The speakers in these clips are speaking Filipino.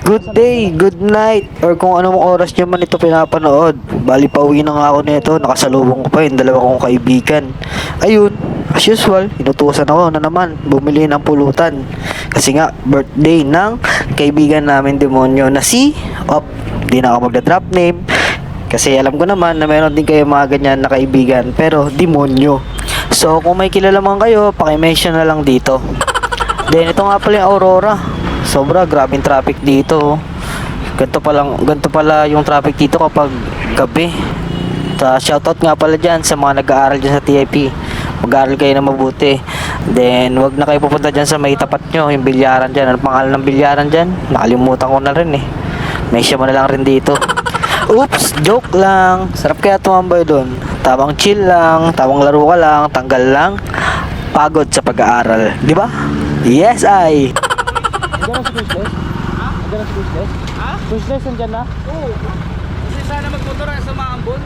Good day, good night, or kung anong oras nyo man ito pinapanood. Bali, pauwi na nga ako nito. Nakasalubong ko pa yung dalawa kong kaibigan. Ayun, as usual, inutusan ako na naman bumili ng pulutan. Kasi nga, birthday ng kaibigan namin demonyo na si di na ako magda-drop name. Kasi alam ko naman na meron din kayo mga ganyan na kaibigan, pero demonyo. So, kung may kilala man kayo, paki-mention na lang dito. Then, ito nga pala yung Aurora. Sobra, grabing traffic dito. Ganito pala yung traffic dito kapag gabi. Shoutout nga pala dyan sa mga nag-aaral dyan sa TIP. Mag-aaral kayo na mabuti. Then, wag na kayo pupunta dyan sa may tapat nyo, yung bilyaran dyan. Ano pangalan ng bilyaran dyan? Nakalimutan ko na rin eh. May siya mo na lang rin dito. Oops, joke lang. Sarap kaya tumambay doon. Tamang chill lang, tamang laro ka lang, tanggal lang pagod sa pag-aaral. Di ba? Yes, I. Andiyan na si Pushless? Ha? Andiyan na si Pushless? Ha? Pushless, andiyan na? Oo. Kasi sana magmotor sa maambon.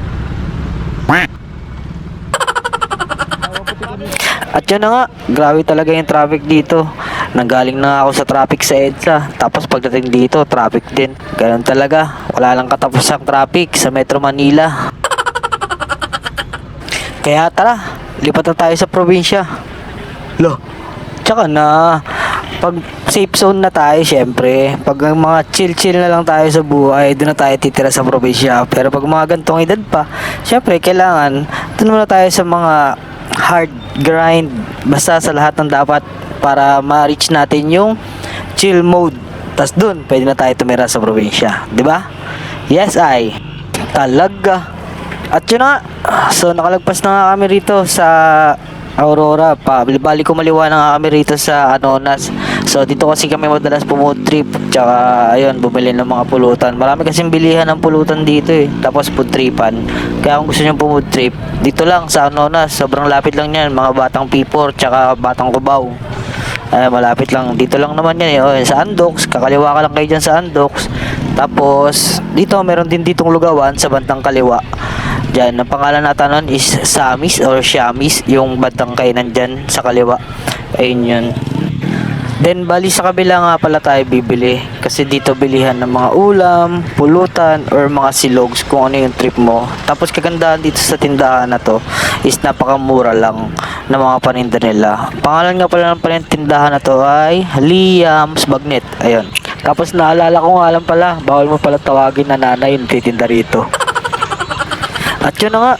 At yun na nga, grabe talaga yung traffic dito. Nanggaling na ako sa traffic sa EDSA. Tapos pagdating dito, traffic din. Ganun talaga, wala lang katapos ang traffic sa Metro Manila. Kaya tara, lipat na tayo sa probinsya. Lo, tsaka na, pag safe zone na tayo, syempre, pag mga chill-chill na lang tayo sa buhay, doon na tayo titira sa probinsya. Pero pag mga gantong edad pa, syempre, kailangan, doon muna tayo sa mga hard grind, basta sa lahat ng dapat para ma-reach natin yung chill mode. Tas doon, pwede na tayo tumira sa probinsya. Di ba? Yes, I. Talaga. At yun na, so nakalagpas na nga kami rito sa Aurora pa. Bali kumaliwa na nga kami rito sa Anonas. So dito kasi kami madalas pumood trip. Tsaka ayun, bumili ng mga pulutan. Marami kasing bilihan ng pulutan dito eh. Tapos food tripan. Kaya kung gusto nyo pumood trip, dito lang sa Anonas. Sobrang lapit lang yan. Mga Batang Pipor, tsaka Batang Cubao. Malapit lang. Dito lang naman yan eh. O, sa Andox. Kakaliwa ka lang kayo dyan sa Andox. Tapos dito meron din ditong lugawan sa bandang kaliwa. Diyan, ang pangalan natin nun is Samis or Shamis, yung bandang kainan dyan sa kaliwa. Ayun yun. Then, bali sa kabila nga pala tayo bibili. Kasi dito bilihan ng mga ulam, pulutan, or mga silogs kung ano yung trip mo. Tapos kagandahan dito sa tindahan na to is napakamura lang ng mga paninda nila. Pangalan nga pala ng tindahan na to ay Liam's Bagnet. Ayun. Tapos naalala ko nga lang pala, bawal mo pala tawagin na nanay yung titinda rito. At yun na nga.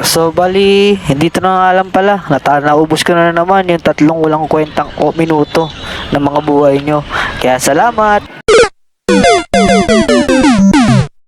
So, bali, hindi ito na nga alam pala. Naubos ko na naman yung 3 walang kwentang minuto ng mga buhay nyo. Kaya salamat!